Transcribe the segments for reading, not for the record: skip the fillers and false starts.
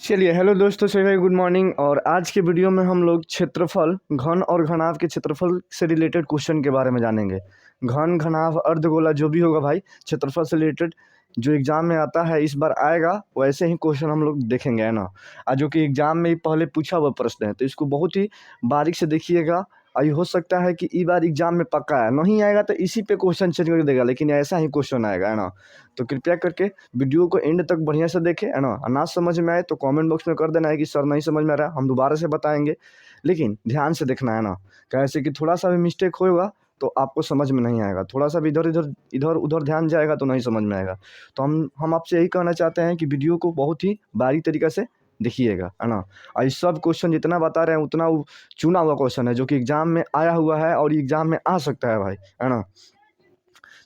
चलिए हेलो दोस्तों, सभी भाई गुड मॉर्निंग। और आज के वीडियो में हम लोग क्षेत्रफल, घन और घनाभ के क्षेत्रफल से रिलेटेड क्वेश्चन के बारे में जानेंगे। घन, घनाभ, अर्धगोला जो भी होगा भाई, क्षेत्रफल से रिलेटेड जो एग्जाम में आता है इस बार आएगा, वैसे ही क्वेश्चन हम लोग देखेंगे, है ना। आज जो कि एग्जाम में पहले पूछा हुआ प्रश्न है, तो इसको बहुत ही बारीक से देखिएगा। आई हो सकता है कि इस बार एग्जाम में पक्का है, नहीं आएगा तो इसी पे क्वेश्चन चेंज करके देगा, लेकिन ऐसा ही क्वेश्चन आएगा, है ना। तो कृपया करके वीडियो को एंड तक बढ़िया से देखें, है ना। ना समझ में आए तो कमेंट बॉक्स में कर देना है कि सर नहीं समझ में आ रहा है, हम दोबारा से बताएंगे, लेकिन ध्यान से देखना, है ना। कैसे कि थोड़ा सा भी मिस्टेक होगा तो आपको समझ में नहीं आएगा, थोड़ा सा भी इधर उधर ध्यान जाएगा तो नहीं समझ में आएगा। तो हम आपसे यही कहना चाहते हैं कि वीडियो को बहुत ही बारीक तरीके से देखिएगा, है ना। और इस सब क्वेश्चन जितना बता रहे हैं उतना चुना हुआ क्वेश्चन है, जो कि एग्जाम में आया हुआ है और एग्जाम में आ सकता है भाई, है ना।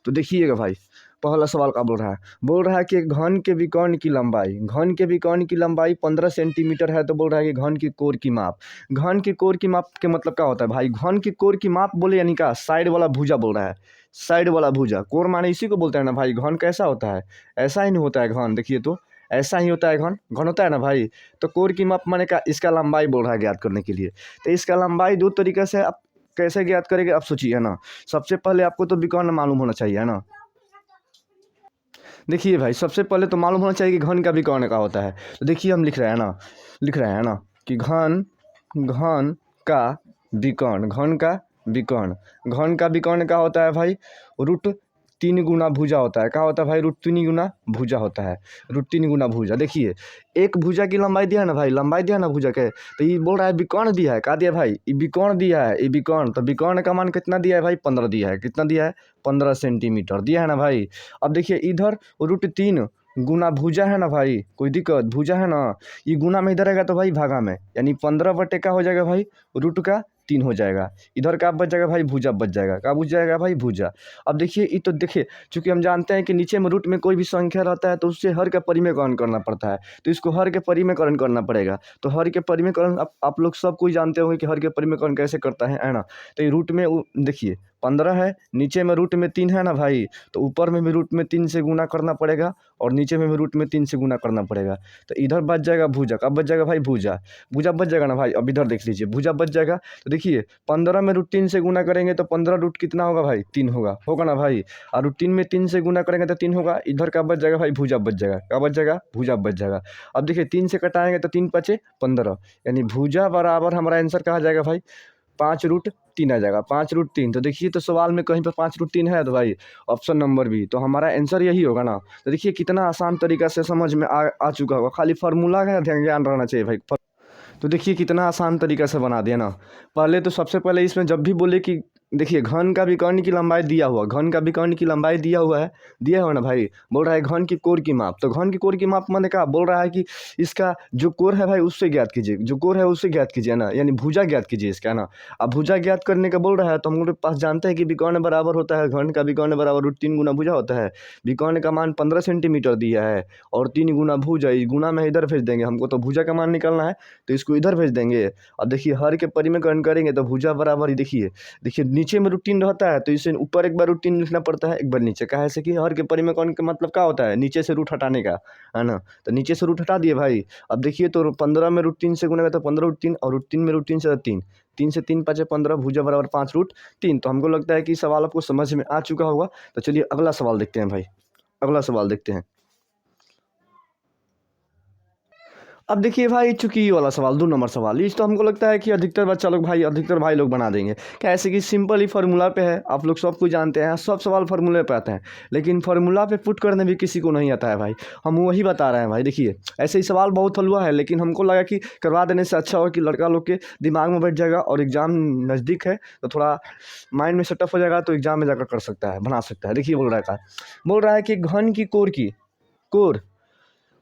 तो देखिएगा भाई, पहला सवाल का बोल रहा है कि घन के विकर्ण की लंबाई, घन के विकर्ण की लंबाई 15 सेंटीमीटर है। तो बोल रहा है कि घन की कोर की माप, घन की कोर की माप के मतलब क्या होता है भाई। घन की कोर की माप बोले यानी का साइड वाला भुजा बोल रहा है, साइड वाला भुजा। कोर माने इसी को बोलते हैं ना भाई। घन कैसा होता है, ऐसा ही नहीं होता है घन, देखिए तो ऐसा ही होता है घन, घन होता है ना भाई। तो कोर की माप माने का इसका लंबाई बोल रहा है ज्ञात करने के लिए। तो इसका लंबाई दो तरीके से आप कैसे ज्ञात करेंगे आप सोचिए, है ना। सबसे पहले आपको तो विकर्ण मालूम होना चाहिए, है ना। देखिए भाई, सबसे पहले तो मालूम होना चाहिए कि घन का विकर्ण का होता है। तो देखिए हम लिख रहे हैं ना कि घन, घन का विकर्ण, घन का विकर्ण, घन का विकर्ण का होता है भाई रूट 3 गुना भुजा होता है। क्या होता है भाई, रूट 3 गुना भुजा होता है, रूट 3 गुना भुजा। देखिए एक भुजा की लंबाई दिया है ना भाई, लंबाई दिया ना भुजा के, तो ये बोल रहा है विकर्ण दिया है। क्या दिया भाई, ये विकर्ण दिया है, ये विकर्ण। तो विकर्ण का मान कितना दिया है भाई, 15 दिया है। कितना दिया है, 15 सेंटीमीटर दिया है ना भाई। अब देखिए इधर रूट 3 गुना भुजा है ना भाई, कोई दिक्कत, भुजा है ना, ये गुना में इधर आएगा तो भाई भागा में, यानी 15 बटे का हो जाएगा भाई, रूट का 3 हो जाएगा। इधर का बच जाएगा भाई, भुजा बच जाएगा। क्या बच जाएगा भाई, भुजा। अब देखिए ये तो देखिए, चूंकि हम जानते हैं कि नीचे में रूट में कोई भी संख्या रहता है तो उससे हर का परिमेयकरण करना पड़ता है, तो इसको हर के परिमेयकरण करना पड़ेगा। तो हर के परिमेयकरण आप लोग सब कोई जानते होंगे कि हर के परिमेयकरण कैसे करता है ना। तो ये रूट में देखिए 15 है, नीचे में रूट में 3 है ना भाई, तो ऊपर में भी रूट में 3 से गुना करना पड़ेगा और नीचे में भी रूट में 3 से गुना करना पड़ेगा। तो इधर बच जाएगा भुजा। कब बच जाएगा भाई, भुजा, भुजा बच जाएगा ना भाई। अब इधर देख लीजिए, भुजा बच जाएगा। तो देखिए 15 में रूट 3 से गुना करेंगे तो 15 रूट कितना होगा भाई, 3 होगा ना भाई। और रूट 3 में 3 से गुना करेंगे तो 3 होगा। इधर का बच जाएगा भाई, भुजा बच जाएगा। क्या बच जाएगा, भुजा बच जाएगा। अब देखिए 3 से कटाएंगे तो 3 पचे 15, यानी भुजा बराबर हमारा आंसर कहा जाएगा भाई 5√3 आ जाएगा, 5√3। तो देखिए तो सवाल में कहीं पर 5√3 है तो भाई ऑप्शन नंबर बी, तो हमारा आंसर यही होगा ना। तो देखिए कितना आसान तरीका से समझ में आ चुका होगा, खाली फार्मूला का ज्ञान रहना चाहिए भाई। तो देखिए कितना आसान तरीका से बना दिया ना। पहले तो सबसे पहले इसमें जब भी बोले कि देखिए घन का विकर्ण की लंबाई दिया हुआ, घन का विकर्ण की लंबाई दिया हुआ ना भाई। बोल रहा है घन की कोर की माप, तो घन की कोर की माप मैंने कहा बोल रहा है कि इसका जो कोर है भाई उससे ज्ञात कीजिए, जो कोर है उससे ज्ञात कीजिए ना, यानी भुजा ज्ञात कीजिए इसका ना। अब भुजा ज्ञात करने का बोल रहा है तो हम लोग के पास जानते हैं कि विकर्ण बराबर होता है, घन का विकर्ण बराबर रूट 3 गुना भुजा होता है। विकर्ण का मान 15 सेंटीमीटर दिया है और 3 गुना भुजा, इस गुना में इधर भेज देंगे, हमको तो भुजा का मान निकालना है तो इसको इधर भेज देंगे। अब देखिए हर के परिमेयकरण करेंगे तो भुजा बराबर ही देखिए नीचे में रूटीन रहता है तो इसे ऊपर एक बार रूटीन लिखना पड़ता है, एक बार नीचे। कहा है कि हर के परिमेयकरण का मतलब क्या होता है, नीचे से रूट हटाने का, है ना। तो नीचे से रूट हटा दिए भाई। अब देखिए तो 15 में रूट 3 से गुना तो 15√3 और रूट 3 में रूट 3 से 3, 3 से 3 5 15, भुजा बराबर 5√3। तो हमको लगता है कि सवाल आपको समझ में आ चुका होगा। तो चलिए अगला सवाल देखते हैं भाई, अगला सवाल देखते हैं। अब देखिए भाई, चूंकि ये वाला सवाल 2 नंबर सवाल, इस तो हमको लगता है कि अधिकतर बच्चा लोग भाई, अधिकतर भाई लोग बना देंगे। कैसे कि सिंपल ही फार्मूला पे है, आप लोग सब कुछ जानते हैं, सब सवाल फार्मूले पे आते हैं, लेकिन फार्मूला पे पुट करने भी किसी को नहीं आता है भाई। हम वही बता रहे हैं भाई। देखिए ऐसे ही सवाल बहुत हलवा है, लेकिन हमको लगा कि करवा देने से अच्छा हो कि लड़का लोग के दिमाग में बैठ जाएगा और एग्जाम नज़दीक है तो थोड़ा माइंड में सेटअप हो जाएगा, तो एग्जाम में जाकर कर सकता है, बना सकता है। देखिए बोल रहा है कि घन की कोर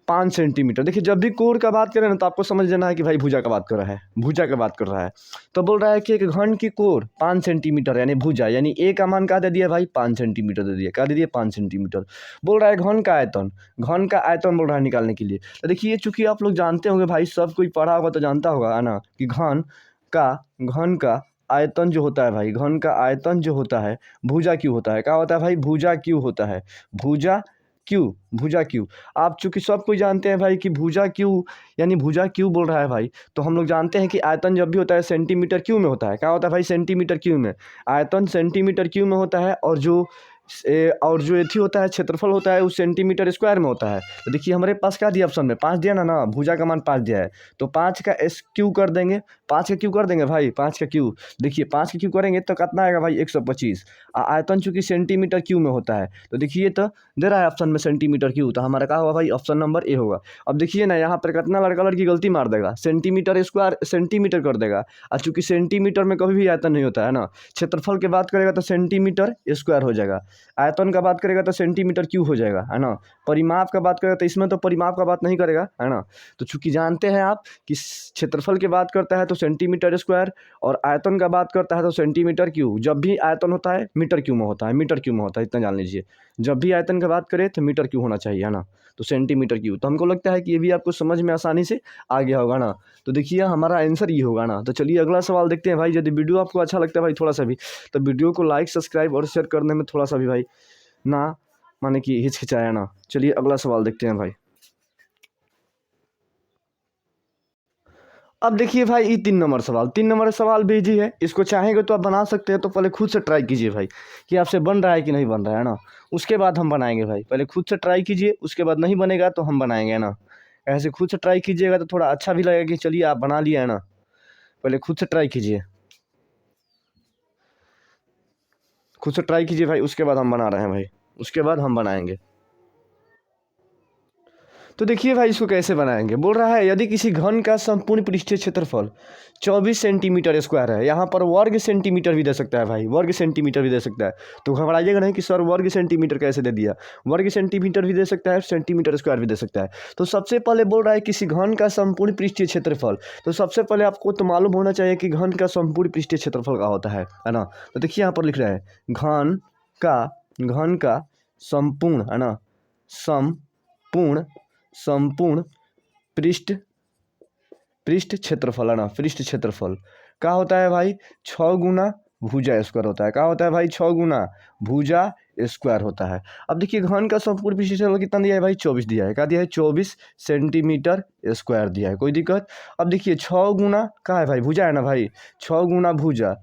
5 सेंटीमीटर। देखिए जब भी कोर का बात करें ना तो आपको समझ लेना है कि भाई भुजा का बात कर रहा है, भुजा का बात कर रहा है। तो बोल रहा है कि एक घन की कोर 5 सेंटीमीटर यानी भुजा, यानी ए का मान क्या दे दिया भाई, 5 सेंटीमीटर दे दिया। क्या दे दिया, 5 सेंटीमीटर। बोल रहा है घन का आयतन, घन का आयतन बोल रहा है निकालने के लिए। तो देखिए चूंकि आप लोग जानते होंगे भाई, सब कोई पढ़ा होगा तो जानता होगा, है ना, कि घन का आयतन जो होता है भाई, घन का आयतन जो होता है भुजा क्यों होता है। क्या होता है भाई, भुजा क्यों होता है, भुजा क्यू, भुजा क्यू। आप चूंकि सब कोई जानते हैं भाई कि भुजा क्यू यानी भुजा क्यू बोल रहा है भाई, तो हम लोग जानते हैं कि आयतन जब भी होता है सेंटीमीटर क्यू में होता है। क्या होता है भाई? सेंटीमीटर क्यू में। आयतन सेंटीमीटर क्यू में होता है, और जो एथी होता है क्षेत्रफल होता है उस सेंटीमीटर स्क्वायर में होता है। तो देखिए हमारे पास क्या दिया ऑप्शन में, 5 दिया ना, भुजा का मान 5 दिया है, तो 5 का एस क्यू कर देंगे, 5 का क्यू कर देंगे भाई, 5 का क्यू। देखिए 5 का क्यू करेंगे तो कितना आएगा भाई? 125। आयतन चूंकि सेंटीमीटर क्यू में होता है, तो देखिए तो दे रहा है ऑप्शन में सेंटीमीटर क्यू, तो हमारा क्या होगा भाई? ऑप्शन नंबर ए होगा। अब देखिए ना यहाँ पर कितना लड़का लड़की गलती मार देगा, सेंटीमीटर स्क्वायर सेंटीमीटर कर देगा, और चूंकि सेंटीमीटर में कभी भी आयतन नहीं होता है ना। क्षेत्रफल की बात करेगा तो सेंटीमीटर स्क्वायर हो जाएगा, आयतन का बात करेगा तो सेंटीमीटर क्यूब हो जाएगा, है ना। परिमाप का बात करेगा तो इसमें तो परिमाप का बात नहीं करेगा, है ना। तो चूंकि जानते हैं आप कि क्षेत्रफल की बात करता है तो सेंटीमीटर स्क्वायर, और आयतन का बात करता है तो सेंटीमीटर क्यूब। जब भी आयतन होता है मीटर क्यूब में होता है, मीटर क्यूब में होता है, इतना जान लीजिए। जब भी आयतन की बात करें तो मीटर क्यूब होना चाहिए, है ना। तो सेंटीमीटर क्यूब, तो हमको लगता है कि ये भी आपको समझ में आसानी से आ गया होगा ना। तो देखिए हमारा आंसर ये होगा ना। तो चलिए अगला सवाल देखते हैं भाई। यदि वीडियो आपको अच्छा लगता है भाई थोड़ा सा भी, तो वीडियो को लाइक सब्सक्राइब और शेयर करने में थोड़ा सा भी भाई ना माने कि हिचकिचाया ना। चलिए अगला सवाल देखते हैं भाई। अब देखिए भाई ये 3 नंबर सवाल भी इजी है, इसको चाहेंगे तो आप बना सकते हैं। तो पहले खुद से ट्राई कीजिए भाई कि आपसे बन रहा है कि नहीं बन रहा है ना, उसके बाद हम बनाएंगे भाई। पहले खुद से ट्राई कीजिए, उसके बाद नहीं बनेगा तो हम बनाएंगे ना। ऐसे खुद से ट्राई कीजिएगा तो थोड़ा अच्छा भी लगेगा कि चलिए आप बना लिए है ना। पहले खुद से ट्राई कीजिए, खुद से ट्राई कीजिए भाई, उसके बाद हम बना रहे हैं भाई, उसके बाद हम बनाएंगे। तो देखिए भाई इसको कैसे बनाएंगे। बोल रहा है यदि किसी घन का संपूर्ण पृष्ठीय क्षेत्रफल 24 सेंटीमीटर स्क्वायर है, यहाँ पर वर्ग सेंटीमीटर भी दे सकता है भाई, वर्ग सेंटीमीटर भी दे सकता है। तो घबराइएगा नहीं कि सर वर्ग सेंटीमीटर कैसे दे दिया। वर्ग सेंटीमीटर भी दे सकता है, सेंटीमीटर स्क्वायर भी दे सकता है। तो सबसे पहले बोल रहा है किसी घन का संपूर्ण पृष्ठीय क्षेत्रफल, तो सबसे पहले आपको तो मालूम होना चाहिए कि घन का संपूर्ण पृष्ठीय क्षेत्रफल का होता है ना। तो देखिए यहाँ पर लिख रहा है घन का संपूर्ण, है ना, संपूर्ण पृष्ठ क्षेत्रफल, है ना, पृष्ठ क्षेत्रफल क्या होता है भाई? 6 गुना भुजा स्क्वायर होता है। क्या होता है भाई? 6 गुना भुजा स्क्वायर होता है। अब देखिए घन का संपूर्ण पृष्ठ क्षेत्रफल कितना दिया है भाई? 24 दिया है। क्या दिया है? 24 सेंटीमीटर स्क्वायर दिया है। कोई दिक्कत? अब देखिए 6 गुना क्या है भाई? भुजा है ना भाई, 6 गुना भुजा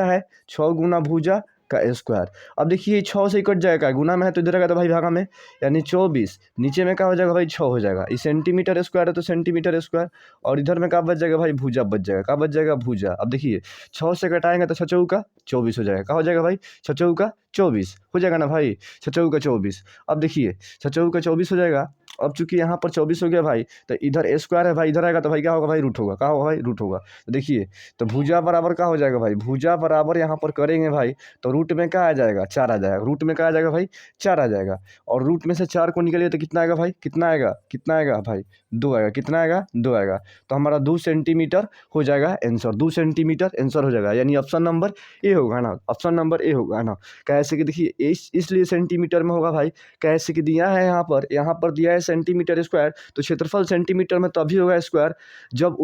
है, 6 गुना भुजा का स्क्वायर। अब देखिए 6 से कट जाएगा, गुना में है तो इधर आएगा तो भाई भागा में, यानी 24। नीचे में क्या हो जाएगा भाई? 6 हो जाएगा। ये सेंटीमीटर स्क्वायर है तो सेंटीमीटर स्क्वायर, और इधर में क्या बच जाएगा भाई? भुजा बच जाएगा। क्या बच जाएगा? भुजा। अब देखिए 6 से घटाएंगे तो 6 चौका 24 हो जाएगा। क्या हो जाएगा भाई? 6 चौका 24 हो जाएगा ना भाई, 6 चौका 24। अब देखिए 6 चौका 24 हो जाएगा। अब चूंकि यहाँ पर 24 हो गया भाई, तो इधर स्क्वायर है भाई, इधर आएगा तो भाई क्या होगा भाई? रूट होगा। क्या होगा भाई? रूट होगा। तो देखिए तो भुजा बराबर क्या हो जाएगा भाई? भुजा बराबर यहाँ पर करेंगे भाई तो रूट में क्या आ जाएगा? 4 आ जाएगा। रूट में क्या आ जाएगा भाई? 4 आ जाएगा। और रूट में से 4 को निकलिए तो कितना आएगा भाई? कितना आएगा भाई? 2 आएगा। कितना आएगा? 2 आएगा। तो हमारा 2 सेंटीमीटर हो जाएगा आंसर, 2 सेंटीमीटर आंसर हो जाएगा, यानी ऑप्शन नंबर ए होगा ना, ऑप्शन नंबर ए होगा ना। कैसे कि देखिए इसलिए सेंटीमीटर में होगा भाई, कैसे कि दिया है यहाँ पर दिया है सेंटीमीटर स्क्वायर, तो क्षेत्रफल सेंटीमीटर में तभी होगा स्क्वायर जब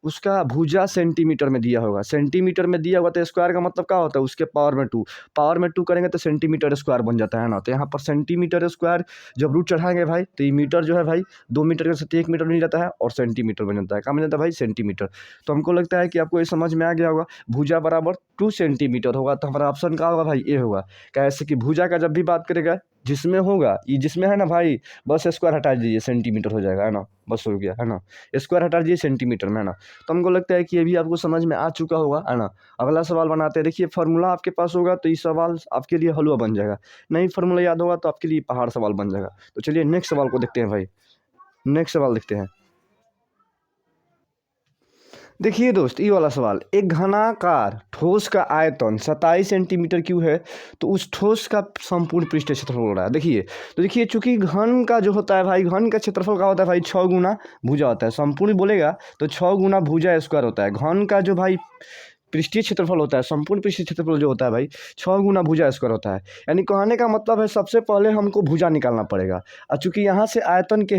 उसका भुजा सेंटीमीटर में दिया होगा। सेंटीमीटर में दिया होगा तो स्क्वायर का मतलब क्या होता है? उसके पावर में 2 करेंगे तो सेंटीमीटर स्क्वायर बन जाता है ना। तो यहाँ पर सेंटीमीटर स्क्वायर जब रूट चढ़ाएंगे भाई तो ये मीटर जो है भाई 2 मीटर के साथ 1 मीटर बन जाता है, और सेंटीमीटर बन जाता है। क्या बन जाता है भाई? सेंटीमीटर। तो हमको लगता है कि आपको ये समझ में आ गया होगा। भुजा बराबर 2 सेंटीमीटर होगा, तो हमारा ऑप्शन क्या होगा भाई? ए होगा। कैसे कि भुजा का जब भी बात करेगा जिसमें होगा, ये जिसमें है ना भाई, बस स्क्वायर हटा दीजिए सेंटीमीटर हो जाएगा, है ना, बस हो गया, है ना। स्क्वायर हटा दीजिए सेंटीमीटर में, है ना। तो हमको लगता है कि ये भी आपको समझ में आ चुका होगा, है ना। अगला सवाल बनाते हैं। देखिए फार्मूला आपके पास होगा तो ये सवाल आपके लिए हलवा बन जाएगा, नहीं फार्मूला याद होगा तो आपके लिए पहाड़ सवाल बन जाएगा। तो चलिए नेक्स्ट सवाल को देखते हैं भाई, नेक्स्ट सवाल देखते हैं। देखिए दोस्त ये वाला सवाल, एक घनाकार ठोस का आयतन 27 सेंटीमीटर क्यूब है, तो उस ठोस का संपूर्ण पृष्ठीय क्षेत्रफल हो रहा है। देखिए तो देखिए चूंकि घन का जो होता है भाई, घन का क्षेत्रफल का होता है भाई 6 गुना भुजा होता है। संपूर्ण बोलेगा तो 6 गुना भुजा स्क्वायर होता है। घन का जो भाई पृष्ठीय क्षेत्रफल होता है, संपूर्ण पृष्ठीय क्षेत्रफल जो होता है भाई 6 गुना भुजा स्क्वायर होता है। यानी कहने का मतलब है सबसे पहले हमको भुजा निकालना पड़ेगा, और चूंकि यहाँ से आयतन का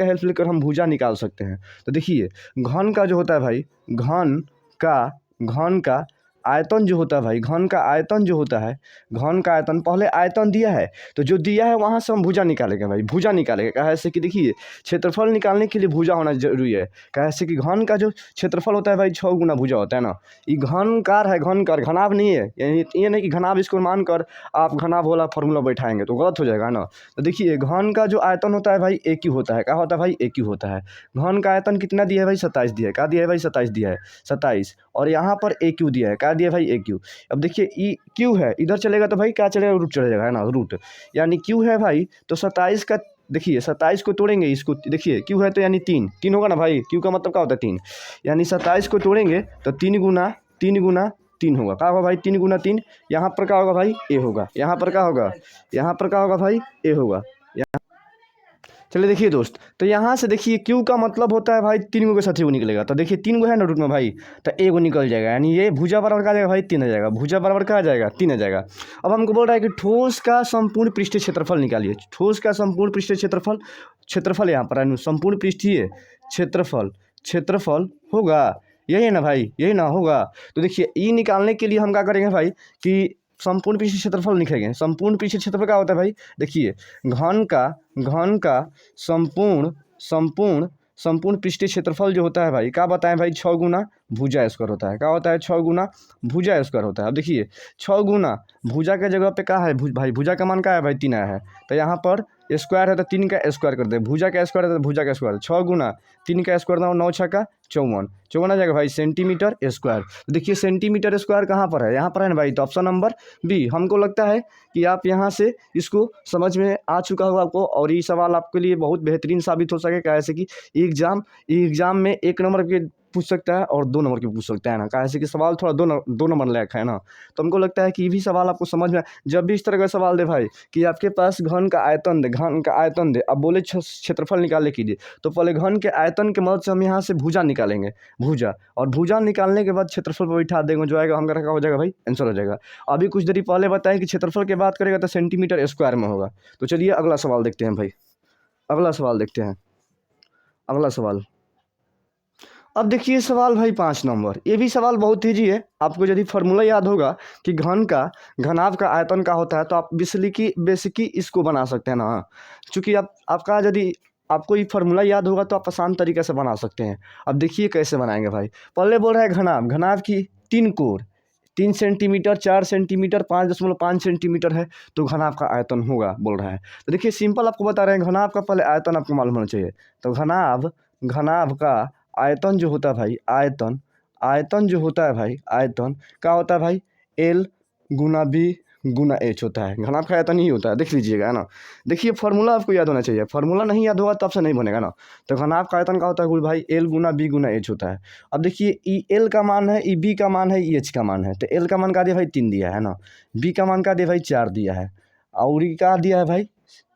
हेल्प लेकर हम भुजा निकाल सकते हैं। तो देखिए घन का जो होता है भाई, घन का आयतन जो होता है भाई, घन का आयतन जो होता है, घन का आयतन, पहले आयतन दिया है तो जो दिया है वहाँ से हम भुजा निकालेंगे भाई, भुजा निकालेंगे। कैसे कि देखिए क्षेत्रफल निकालने के लिए भुजा होना जरूरी है। कैसे कि घन का जो क्षेत्रफल होता है भाई 6 गुना भुजा होता है ना। ये घनकार है, घनकार, घनाभ नहीं है। ये नहीं कि घनाभ इसको मानकर आप घनाभ वाला फॉर्मूला बैठाएंगे तो गलत हो जाएगा ना। तो देखिए घन का जो आयतन होता है भाई एक ही होता है। क्या होता है भाई? एक ही होता है। घन का आयतन कितना दिया है भाई? 27 दिया है। क्या दिया है भाई? 27 दिया है, 27। और यहाँ पर ए क्यू दिया है। क्या दिया है भाई? ए क्यू। अब देखिए ई क्यू है, इधर चलेगा तो भाई क्या चलेगा? रूट चलेगा, है ना, रूट। यानी क्यू है भाई तो 27 का, देखिए 27 को तोड़ेंगे, इसको देखिए क्यू है तो यानी 3 3 होगा ना भाई। क्यू का मतलब क्या होता है? 3। यानी 27 को तोड़ेंगे तो 3 गुना 3 गुना 3 होगा। क्या होगा भाई? 3 गुना 3। यहाँ पर क्या होगा भाई? ए होगा। यहाँ पर क्या होगा? यहाँ पर क्या होगा भाई? ए होगा। चलिए देखिए दोस्त, तो यहाँ से देखिए क्यू का मतलब होता है भाई 3 गो के साथ ही वो निकलेगा। तो देखिए 3 गो है ना रूट में भाई, तो ए गो निकल जाएगा। यानी ये भुजा बराबर का आ जाएगा भाई? 3 आ जाएगा। भुजा बराबर का आ जाएगा? 3 आ जाएगा। अब हमको बोल रहा है कि ठोस का संपूर्ण पृष्ठीय क्षेत्रफल निकालिए। ठोस का संपूर्ण पृष्ठीय क्षेत्रफल, क्षेत्रफल यहाँ पर है, संपूर्ण पृष्ठीय क्षेत्रफल, क्षेत्रफल होगा, यही है ना भाई? यही ना होगा। तो देखिए ई निकालने के लिए हम क्या करेंगे भाई कि संपूर्ण पृष्ठीय क्षेत्रफल लिखेंगे। संपूर्ण पृष्ठीय क्षेत्रफल क्या होता है भाई? देखिए घन का संपूर्ण संपूर्ण संपूर्ण पृष्ठीय क्षेत्रफल जो होता है भाई, क्या बताएं भाई? 6 गुना भुजा स्क्वायर होता है। क्या होता है? 6 गुना भुजा स्क्वायर होता है। अब देखिए 6 गुना भुजा के जगह पे क्या है भाई? भुजा का मान क्या है भाई? 3 आया है। तो यहाँ पर स्क्वायर है तो 3 का स्क्वायर कर दे। भुजा का स्क्वायर है तो भुजा का स्क्वायर। 6 गुना 3 का स्क्वायर, 9 6 का 54, 54 आ जाएगा भाई सेंटीमीटर स्क्वायर। तो देखिए सेंटीमीटर स्क्वायर कहाँ पर है? यहाँ पर है ना भाई। तो ऑप्शन नंबर बी। हमको लगता है कि आप यहाँ से इसको समझ में आ चुका होगा आपको, और ये सवाल आपके लिए बहुत बेहतरीन साबित हो सके। कैसे कि एग्जाम में 1 नंबर के पूछ सकता है और 2 नंबर के पूछ सकता है ना। कैसे कि सवाल थोड़ा 2 नंबर लायक है ना। तो हमको लगता है कि ये भी सवाल आपको समझ में, जब भी इस तरह का सवाल दे भाई कि आपके पास घन का आयतन दे, घन का आयतन दे, अब बोले क्षेत्रफल निकालने के लिए, तो पहले घन के आयतन के मदद से हम यहाँ से भुजा निकालेंगे, भुजा। और भुजा निकालने के बाद क्षेत्रफल पर बैठा देंगे, जो आएगा हमारा क्या हो जाएगा भाई? आंसर हो जाएगा। अभी कुछ देरी पहले बताएं कि क्षेत्रफल की बात करेगा तो सेंटीमीटर स्क्वायर में होगा। तो चलिए अगला सवाल देखते हैं भाई। अगला सवाल देखते हैं। अगला सवाल, अब देखिए सवाल भाई 5 नंबर। ये भी सवाल बहुत ईजी है। आपको यदि फार्मूला याद होगा कि घनाभ का आयतन का होता है, तो आप बेसिकी इसको बना सकते हैं ना। चूँकि आपका यदि आपको ये फार्मूला याद होगा तो आप आसान तरीके से बना सकते हैं। अब देखिए कैसे बनाएंगे भाई। पहले बोल रहा है घनाभ की 3 कोण, 3 सेंटीमीटर, 4 सेंटीमीटर, 5.5 सेंटीमीटर है, तो घनाभ का आयतन होगा बोल रहा है। तो देखिए सिंपल आपको बता रहे हैं, घनाभ का पहले आयतन आपको मालूम होना चाहिए। तो घनाभ का आयतन जो होता है भाई, आयतन जो होता है भाई, आयतन क्या होता है भाई? एल गुना बी गुना एच होता है। घनाभ का आयतन ही होता है, देख लीजिएगा, है ना। देखिए फार्मूला आपको याद होना चाहिए। फार्मूला नहीं याद होगा तो आपसे नहीं बनेगा ना। तो घनाभ का आयतन का होता है भाई एल गुना बी गुना एच होता है। अब देखिए ई एल का मान है, ई बी का मान है, ई एच का मान है। तो एल का मान का दिया भाई 3 दिया है ना, बी का मान का दिया भाई 4 दिया है, और ई का दिया है भाई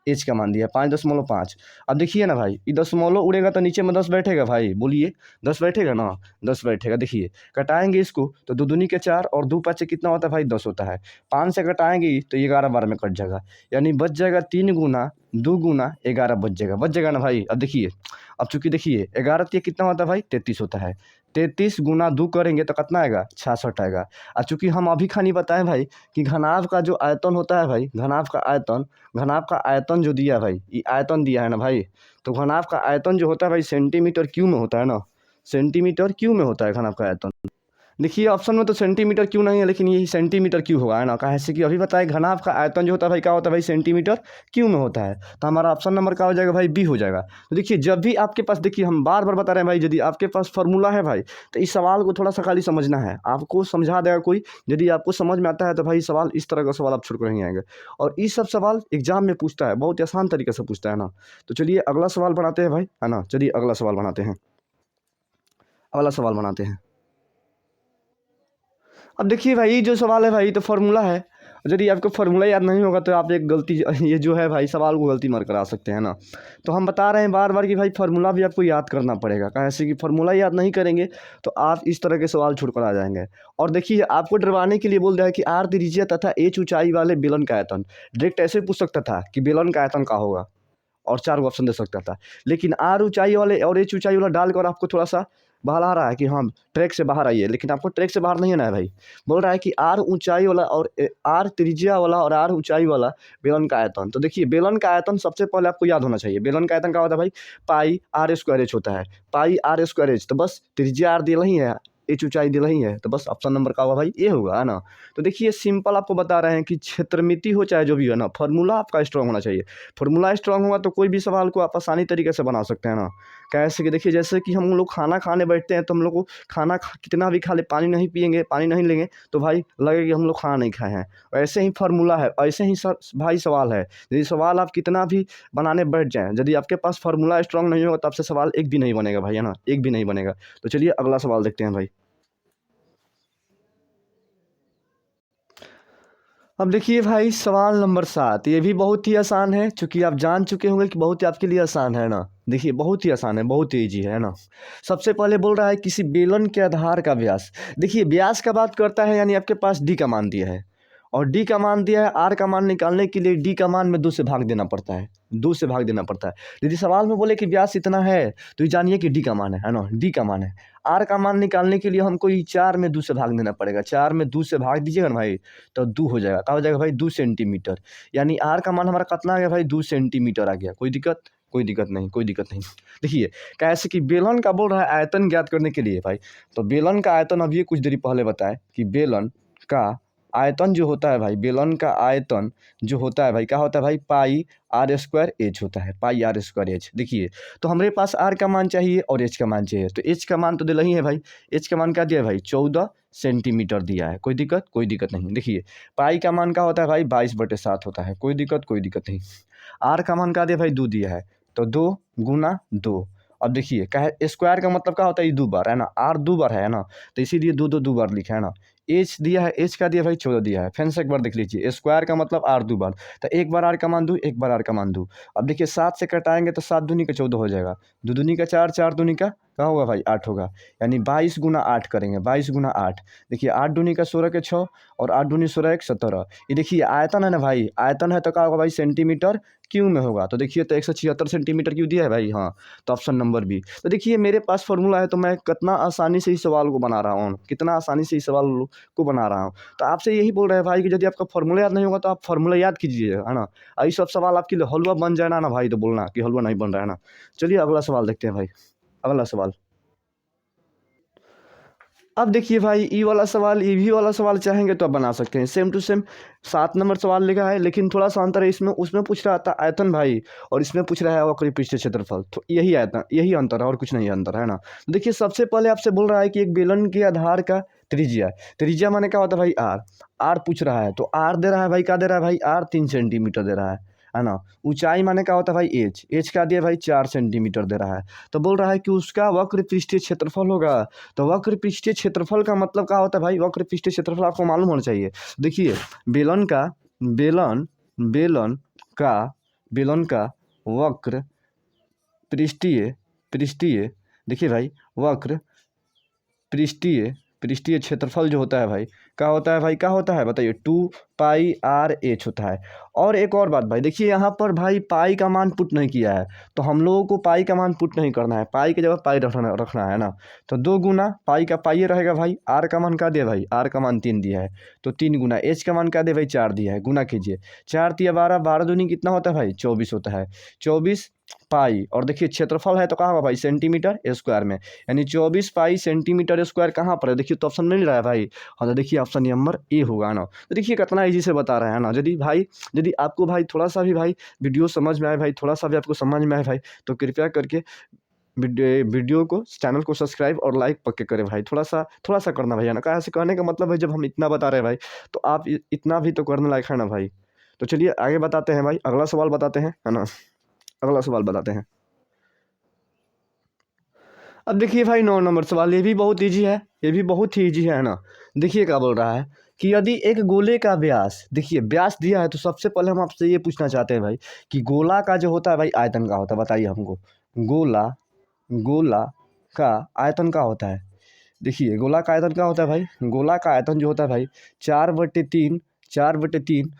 एच का मान दिया 5.5। अब देखिए ना भाई, ये दशमलव उड़ेगा तो नीचे में 10 बैठेगा भाई, बोलिए 10 बैठेगा ना, 10 बैठेगा। देखिए कटाएंगे इसको तो 2 दूनी के 4 और 2 पाँच कितना होता है भाई? 10 होता है। 5 से कटाएंगे तो 11 बार में कट जाएगा, यानी बच जाएगा 3 गुना 2 गुना 11 बच जाएगा ना भाई। अब देखिए, अब चूंकि देखिए 11 कितना होता है भाई? 33 होता है। 33 गुना 2 करेंगे तो कितना आएगा? 66 आएगा। और चूँकि हम अभी खानी बताएं भाई कि घनाभ का जो आयतन होता है भाई, घनाभ का आयतन जो दिया है भाई, ये आयतन दिया है ना भाई। तो घनाभ का आयतन जो होता है भाई सेंटीमीटर क्यू में होता है ना, सेंटीमीटर क्यू में होता है घनाभ का आयतन। देखिए ऑप्शन में तो सेंटीमीटर क्यू नहीं है, लेकिन यही सेंटीमीटर क्यू होगा, है ना। कैसे कि अभी बताए घनाभ का आयतन जो होता है भाई क्या होता है भाई? सेंटीमीटर क्यू में होता है। तो हमारा ऑप्शन नंबर क्या हो जाएगा भाई? बी हो जाएगा। तो देखिए जब भी आपके पास, देखिए हम बार बार बता रहे हैं भाई, यदि आपके पास फार्मूला है भाई तो इस सवाल को थोड़ा सा खाली समझना है, आपको समझा देगा कोई। यदि आपको समझ में आता है तो भाई सवाल इस तरह का सवाल आप छोड़ कर नहीं आएंगे। और ये सब सवाल एग्जाम में पूछता है, बहुत आसान तरीके से पूछता है ना। तो चलिए अगला सवाल बनाते हैं भाई, है ना। चलिए अगला सवाल बनाते हैं। अब देखिए भाई ये जो सवाल है भाई, तो फार्मूला है। यदि आपको फार्मूला याद नहीं होगा तो आप एक गलती, ये जो है भाई सवाल को गलती मार करा सकते हैं ना। तो हम बता रहे हैं बार बार कि भाई फार्मूला भी आपको याद करना पड़ेगा। कैसे कि फार्मूला याद नहीं करेंगे तो आप इस तरह के सवाल छोड़ कर आ जाएंगे। और देखिए आपको डरवाने के लिए बोल दिया है कि आर त्रिज्या तथा एच ऊंचाई वाले बेलन का आयतन। डायरेक्ट ऐसे पूछ सकता था कि बेलन का आयतन का होगा, और 4 ऑप्शन दे सकता था। लेकिन आर ऊंचाई वाले और एच ऊंचाई वाला डालकर आपको थोड़ा सा बहला रहा है कि हाँ ट्रैक से बाहर आइए, लेकिन आपको ट्रैक से बाहर नहीं आना है भाई। बोल रहा है कि आर ऊंचाई वाला और आर त्रिज्या वाला और आर ऊंचाई वाला बेलन का आयतन। तो देखिए बेलन का आयतन सबसे पहले आपको याद होना चाहिए। बेलन का आयतन क्या होता है भाई? पाई आर स्क्वायर एच होता है, पाई आर स्क्वायर एच। तो बस त्रिज्या आर दिया ही है, एच ऊंचाई दिया ही है, तो बस ऑप्शन नंबर का होगा भाई ए होगा, है ना। तो देखिए सिंपल आपको बता रहे हैं कि क्षेत्रमिति हो चाहे जो भी हो ना, फार्मूला आपका स्ट्रांग होना चाहिए। फार्मूला स्ट्रांग होगा तो कोई भी सवाल को आप आसानी तरीके से बना सकते हैं ना। कैसे कि देखिए जैसे कि हम लोग खाना खाने बैठते हैं तो हम लोग को खाना कितना भी खा ले, पानी नहीं पिएंगे, पानी नहीं लेंगे तो भाई लगेगा कि हम लोग खाना नहीं खाए हैं। ऐसे ही फार्मूला है, ऐसे ही सर भाई सवाल है। यदि सवाल आप कितना भी बनाने बैठ जाएं, यदि आपके पास फार्मूला स्ट्रांग नहीं होगा तो आपसे सवाल एक भी नहीं बनेगा भाई, है ना, एक भी नहीं बनेगा। तो चलिए अगला सवाल देखते हैं भाई। अब देखिए भाई सवाल नंबर 7, ये भी बहुत ही आसान है, चूंकि आप जान चुके होंगे कि बहुत ही आपके लिए आसान है ना। देखिए बहुत ही आसान है, बहुत ही ईजी है ना। सबसे पहले बोल रहा है किसी बेलन के आधार का व्यास। देखिए व्यास का बात करता है, यानी आपके पास डी का मान दिया है और डी का मान दिया है। आर का मान निकालने के लिए डी का मान में 2 से भाग देना पड़ता है, 2 से भाग देना पड़ता है। यदि सवाल में बोले कि व्यास इतना है तो ये जानिए कि डी का मान है ना, डी का मान है। आर का मान निकालने के लिए हमको ये 4 में 2 से भाग देना पड़ेगा, 4 में 2 से भाग दीजिएगा ना भाई तो 2 हो जाएगा। क्या हो जाएगा भाई? 2 सेंटीमीटर। यानी आर का मान हमारा कितना आ गया भाई? 2 सेंटीमीटर आ गया। कोई दिक्कत? कोई दिक्कत नहीं, कोई दिक्कत नहीं। देखिए कैसे कि बेलन का बोल रहा है आयतन ज्ञात करने के लिए भाई। तो बेलन का आयतन अभी कुछ देरी पहले बताया कि बेलन का आयतन जो होता है भाई, बेलन का आयतन जो होता है भाई क्या होता है भाई? पाई आर स्क्वायर एच होता है, पाई आर स्क्वायर एच। देखिए तो हमारे पास आर का मान चाहिए और एच का मान चाहिए, तो एच का मान तो दिला ही है भाई। एच का मान क्या दिया है भाई? 14 सेंटीमीटर दिया है। कोई दिक्कत? कोई दिक्कत नहीं। देखिए पाई का मान क्या होता है भाई? 22/7 होता है। कोई दिक्कत? कोई दिक्कत नहीं। आर का मान क्या दिया भाई? 2 दिया है, तो 2 गुना 2। अब देखिए क्या स्क्वायर का मतलब क्या होता है? ये 2 बार है ना, आर 2 बार है ना, तो इसीलिए 2 बार लिखा है ना। एच दिया है, एच का दिया भाई 14 दिया है। फिर से एक बार देख लीजिए, स्क्वायर का मतलब आर 2 बार, तो एक बार आर का मान 2, एक बार आर का मान 2। अब देखिए 7 से कटाएंगे तो 7 दूनी का 14 हो जाएगा, 2 दूनी का 4, 4 दूनी का क्या होगा भाई? 8 होगा। यानी 22 गुना 8 करेंगे, 22 गुना 8। देखिए 8 दूनी का 16 के 6 और 8 दूनी 16 एक 17। ये देखिए आयतन है ना भाई, आयतन है तो क्या होगा भाई? सेंटीमीटर क्यू में होगा। तो देखिए तो 176 सेंटीमीटर क्यू दिया है भाई, हाँ। तो ऑप्शन नंबर बी। तो देखिए मेरे पास फॉर्मूला है तो मैं कितना आसानी से इस सवाल को बना रहा हूँ, कितना आसानी से इस सवाल को बना रहा हूँ। तो आपसे यही बोल रहे हैं भाई कि यदि आपका फॉर्मूला याद नहीं होगा तो आप फॉर्मूला याद कीजिए, है ना। ये सब सवाल आपके लिए हलवा बन जाए ना भाई, तो बोलना कि हलवा नहीं बन रहा है ना। चलिए अगला सवाल देखते हैं भाई, अगला सवाल। अब देखिए भाई ई वाला सवाल, ई भी वाला सवाल चाहेंगे तो आप बना सकते हैं, सेम टू सेम 7 नंबर सवाल लिखा है, लेकिन थोड़ा सा अंतर है इसमें। उसमें पूछ रहा था आयतन भाई और इसमें पूछ रहा है वक्र पृष्ठीय क्षेत्रफल। तो यही आयतन, यही अंतर है और कुछ नहीं अंतर है ना। देखिए सबसे पहले आपसे बोल रहा है कि एक बेलन के आधार का त्रिज्या, त्रिज्या माने क्या होता है भाई? आर। आर पूछ रहा है तो आर दे रहा है भाई, क्या दे रहा है भाई? आर 3 सेंटीमीटर दे रहा है ना। ऊंचाई माने क्या होता है भाई? एच। एच का दिया भाई 4 सेंटीमीटर दे रहा है। तो बोल रहा है कि उसका वक्र पृष्ठीय क्षेत्रफल होगा। तो वक्र पृष्ठीय क्षेत्रफल का मतलब क्या होता है भाई? वक्र पृष्ठीय क्षेत्रफल आपको मालूम होना चाहिए। देखिए बेलन का बेलन बेलन का बेलन का वक्र पृष्ठीय पृष्ठीय देखिए भाई वक्र पृष्ठीय पृष्ठीय क्षेत्रफल जो होता है भाई क्या होता है भाई? क्या होता है बताइए? 2 पाई आर एच होता है। और एक और बात भाई, देखिए यहाँ पर भाई पाई का मान पुट नहीं किया है, तो हम लोगों को पाई का मान पुट नहीं करना है, पाई की जगह पाई रखना है ना। तो 2 गुना पाई का पाई रहेगा भाई। आर का मान क्या दिया भाई? आर का मान 3 दिया है, तो 3 गुना एच का मान क्या दिया भाई? 4 दिया है। गुना कीजिए, 4 तिया 12, 12 दूनी कितना होता है भाई? 24 होता है। 24 पाई, और देखिए क्षेत्रफल है तो कहाँ होगा भाई? सेंटीमीटर स्क्वायर में, यानी 24 पाई सेंटीमीटर स्क्वायर कहाँ पर है? देखिए तो ऑप्शन मिल रहा है भाई, हाँ। तो देखिए ऑप्शन नंबर ए होगा ना। तो देखिए कितना इजी से बता रहे हैं ना। यदि आपको भाई थोड़ा सा भी भाई वीडियो समझ में आए भाई, थोड़ा सा भी आपको समझ में आए भाई, तो कृपया करके वीडियो को, चैनल को सब्सक्राइब और लाइक पक्के करें भाई। थोड़ा सा करना भाई, है ना। कैसे कहने का मतलब है जब हम इतना बता रहे हैं भाई तो आप इतना भी तो करने लायक है ना भाई। तो चलिए आगे बताते हैं भाई, अगला सवाल बताते हैं, है ना। अगला सवाल बताते हैं। अब देखिए भाई 9 नंबर सवाल, ये भी बहुत ईजी है, ये भी बहुत ही ईजी है ना। देखिए क्या बोल रहा है कि यदि एक गोले का व्यास, देखिए व्यास दिया है तो सबसे पहले हम आपसे ये पूछना चाहते हैं भाई कि गोला का जो होता है भाई आयतन का होता है, बताइए हमको। गोला गोला का आयतन का होता है। देखिए गोला का आयतन क्या होता है भाई? गोला का आयतन जो होता है भाई 4/3, 4/3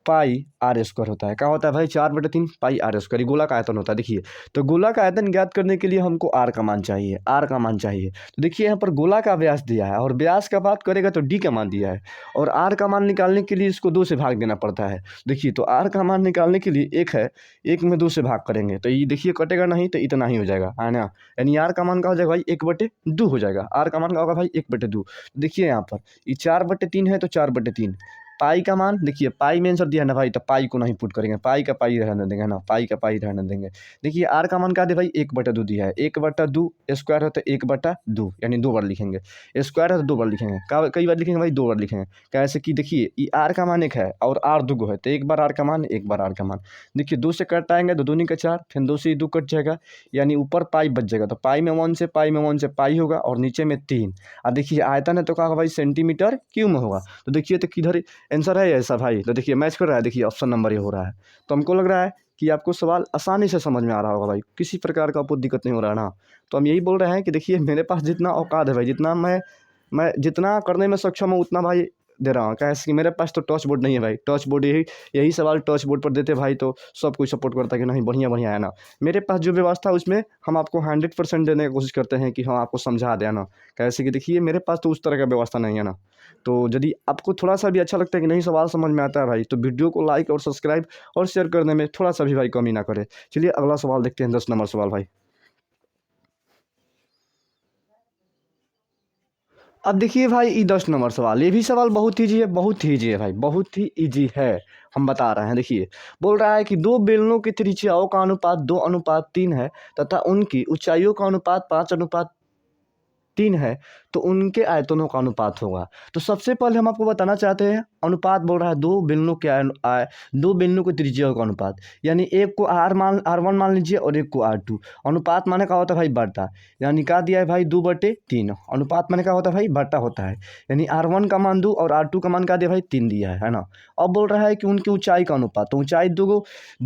पाई आर स्क्वायर होता है। क्या होता है भाई? 4/3 पाई आर स्क्वायर। ये गोला का आयतन होता है। देखिए तो गोला का आयतन ज्ञात करने के लिए हमको आर का मान चाहिए, आर का मान चाहिए। तो देखिए यहाँ पर गोला का व्यास दिया है और व्यास का बात करेगा तो डी का मान दिया है और आर का मान निकालने के लिए इसको 2 से भाग देना पड़ता है। देखिए तो आर का मान निकालने के लिए 1 है, 1 में 2 से भाग करेंगे तो ये देखिए कटेगा नहीं तो इतना ही हो जाएगा, है ना। यानी आर का मान का हो जाएगा भाई 1/2 हो जाएगा। आर का मान का होगा भाई 1/2। देखिए यहाँ पर ये 4/3 है तो 4/3। पाई का मान देखिए, पाई में आंसर दिया है ना भाई, तो पाई को नहीं पुट करेंगे, पाई का पाई रहने देंगे ना, पाई का पाई रहने देंगे। देखिए आर का मान क्या दे भाई 1/2 दिया है। 1/2 स्क्वायर है तो 1/2 यानी 2 बार लिखेंगे। स्क्वायर है तो 2 बार लिखेंगे। कई बार लिखेंगे भाई? 2 बार लिखेंगे। कैसे कि देखिए ये आर का मान 1 है और आर 2 है तो 1 बार आर का मान, 1 बार आर का मान। देखिए 2 से कट आएंगे तो 2 का 4, फिर 2 से 2 कट जाएगा यानी ऊपर पाई बच जाएगा। तो पाई में 1 से पाई होगा और नीचे में 3। और देखिए आयतन है तो क्या होगा भाई? सेंटीमीटर क्यूब में होगा। तो देखिए तो किधर आंसर है ऐसा भाई? तो देखिए मैच कर रहा है। देखिए ऑप्शन नंबर ये हो रहा है। तो हमको लग रहा है कि आपको सवाल आसानी से समझ में आ रहा होगा भाई, किसी प्रकार का आपको दिक्कत नहीं हो रहा है ना। तो हम यही बोल रहे हैं कि देखिए मेरे पास जितना औकात है भाई, जितना मैं जितना करने में सक्षम हूँ उतना भाई दे रहा हूँ। कैसे कि मेरे पास तो टच बोर्ड नहीं है भाई। टच बोर्ड यही सवाल टच बोर्ड पर देते भाई तो सब कुछ सपोर्ट करता कि नहीं बढ़िया बढ़िया है ना। मेरे पास जो व्यवस्था है उसमें हम आपको 100% देने की कोशिश करते हैं कि हम आपको समझा दें ना। कैसे कि देखिए मेरे पास तो उस तरह का व्यवस्था नहीं है ना। तो यदि आपको थोड़ा सा भी अच्छा लगता है कि नहीं सवाल समझ में आता है भाई, तो वीडियो को लाइक और सब्सक्राइब और शेयर करने में थोड़ा सा भी भाई कमी ना करे। चलिए अगला सवाल देखते हैं, 10 नंबर सवाल भाई। अब देखिए भाई ये 10 नंबर सवाल, ये भी सवाल बहुत ईजी है, बहुत ही ईजी है भाई, बहुत ही ईजी है। हम बता रहे हैं देखिए, बोल रहा है कि 2 बेलनों की त्रिज्याओं का अनुपात 2:3 है तथा उनकी ऊंचाइयों का अनुपात 5:3 है तो उनके आयतनों का अनुपात होगा। तो सबसे पहले हम आपको बताना चाहते हैं, अनुपात बोल रहा है 2 बेलनों के 2 बेलनों की त्रिज्याओं का अनुपात, यानी एक को R1 मान लीजिए और एक को R2। अनुपात माने का होता है भाई बट्टा, यानी क्या दिया है भाई 2/3। अनुपात माने का होता है भाई बट्टा होता है, यानी R1 का मान 2 और R2 का मान क्या दिया भाई 3 दिया है ना। अब बोल रहा है कि उनकी ऊंचाई का अनुपात, तो ऊंचाई दो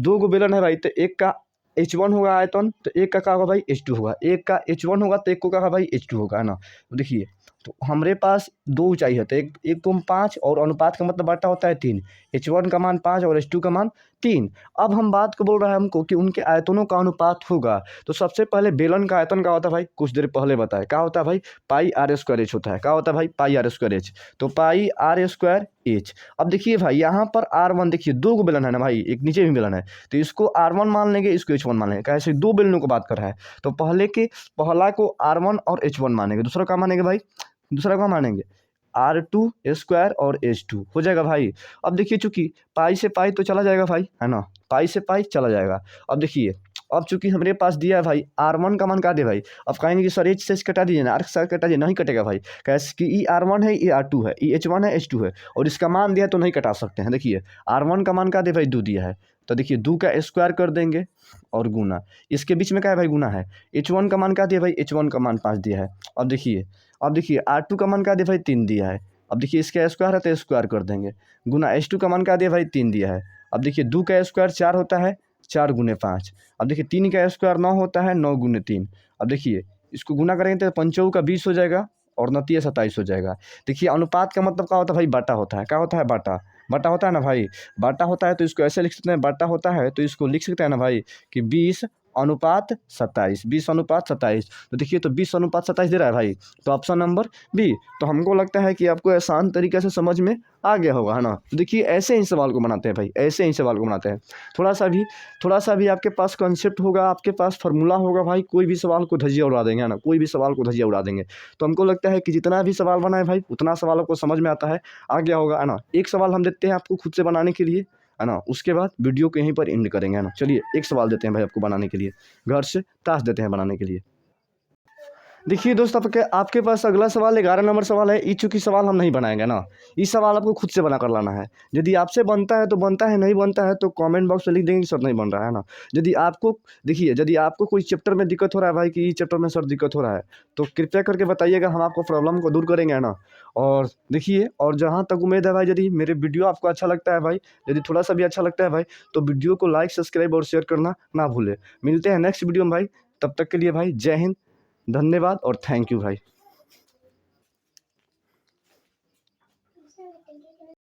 गो बेलन है भाई, तो एक का H1 होगा आयतन तो एक का क्या होगा भाई H2 होगा, एक का H1 होगा तो एक को क्या होगा भाई H2 होगा, है ना। तो देखिए तो हमारे पास 2 ऊंचाई है तो एक को 5 और अनुपात का मतलब बट्टा होता है 3। H1 का मान 5 और H2 का मान 3। अब हम बात को बोल रहा है हमको कि उनके आयतनों का अनुपात होगा। तो सबसे पहले बेलन का आयतन क्या होता है भाई? कुछ देर पहले बताया क्या होता है भाई? पाई आर स्क्वायर एच होता है। क्या होता है भाई? पाई आर स्क्वायर एच। तो पाई आर स्क्वायर एच। अब देखिए भाई यहाँ पर R1 देखिए 2 को बेलन है ना भाई, एक नीचे भी बेलन है तो इसको R1 मान लेंगे, इसको H1 मान लेंगे। कैसे? 2 बेलनों को बात कर रहा है तो पहला को R1 और H1 मानेंगे, दूसरा क्या मानेंगे भाई? दूसरा क्या मानेंगे? R2 स्क्वायर और H2 हो जाएगा भाई। अब देखिए चूंकि पाई से पाई तो चला जाएगा भाई, है ना, पाई से पाई चला जाएगा। अब देखिए अब चूंकि हमारे पास दिया है भाई R1 का मान क्या दे भाई? अब कहेंगे कि सर एच से कटा दीजिए ना, आर से कटा दीजिए, नहीं कटेगा भाई। कैसे कि ये R1 है, ये R2 है, ये H1 है, H2 है और इसका मान दिया तो नहीं कटा सकते हैं। देखिए R1 का मान क्या दे भाई 2 दिया है तो देखिए 2 का स्क्वायर कर देंगे और गुना, इसके बीच में क्या है भाई? गुना है। H1 का मान क्या दिया भाई? H1 का मान 5 दिया है। अब देखिए R2 का मान क्या दिया भाई? 3 दिया है। अब देखिए इसका स्क्वायर है तो स्क्वायर कर देंगे, गुना H2 का मान क्या दिया भाई? 3 दिया है। अब देखिए 2 का स्क्वायर 4 होता है, 4 गुने 5। अब देखिए 3 का स्क्वायर 9 होता है, 9 गुने 3। अब देखिए इसको गुना करेंगे तो 5 का 20 हो जाएगा और 29 27 हो जाएगा। देखिए अनुपात का मतलब क्या होता है भाई? बाटा होता है। क्या होता है? बाटा, बाटा होता है ना भाई। बाटा होता है तो इसको ऐसे लिख सकते हैं, बाटा होता है तो इसको लिख सकते हैं ना भाई कि 20:27, 20:27। तो देखिए तो 20:27 दे रहा है भाई, तो ऑप्शन नंबर बी। तो हमको लगता है कि आपको आसान तरीके से समझ में आ गया होगा, है ना। तो देखिए ऐसे ही सवाल को बनाते हैं भाई, ऐसे ही सवाल को बनाते हैं। थोड़ा सा भी आपके पास कॉन्सेप्ट होगा, आपके पास फार्मूला होगा भाई, कोई भी सवाल को धजिया उड़ा देंगे, है ना, कोई भी सवाल को धजिया उड़ा देंगे। तो हमको लगता है कि जितना भी सवाल बनाए भाई उतना सवाल आपको समझ में आता है, आ गया होगा, है ना। एक सवाल हम देते हैं आपको खुद से बनाने के लिए, है ना, उसके बाद वीडियो को यहीं पर एंड करेंगे, है ना। चलिए एक सवाल देते हैं भाई आपको बनाने के लिए, घर से ताश देते हैं बनाने के लिए। देखिए दोस्त आपके पास अगला सवाल 11 नंबर सवाल है। चूँकि सवाल हम नहीं बनाएंगे ना, ये सवाल आपको खुद से बना कर लाना है। यदि आपसे बनता है तो बनता है, नहीं बनता है तो कमेंट बॉक्स में लिख देंगे कि सर नहीं बन रहा है ना। यदि आपको कोई चैप्टर में दिक्कत हो रहा है भाई कि इस चैप्टर में सर दिक्कत हो रहा है तो कृपया करके बताइएगा, हम आपको प्रॉब्लम को दूर करेंगे, है ना। और देखिए और जहाँ तक उम्मीद है भाई, यदि मेरे वीडियो आपको अच्छा लगता है भाई, यदि थोड़ा सा भी अच्छा लगता है भाई तो वीडियो को लाइक सब्सक्राइब और शेयर करना ना भूलें। मिलते हैं नेक्स्ट वीडियो में भाई, तब तक के लिए भाई जय हिंद, धन्यवाद और थैंक यू भाई।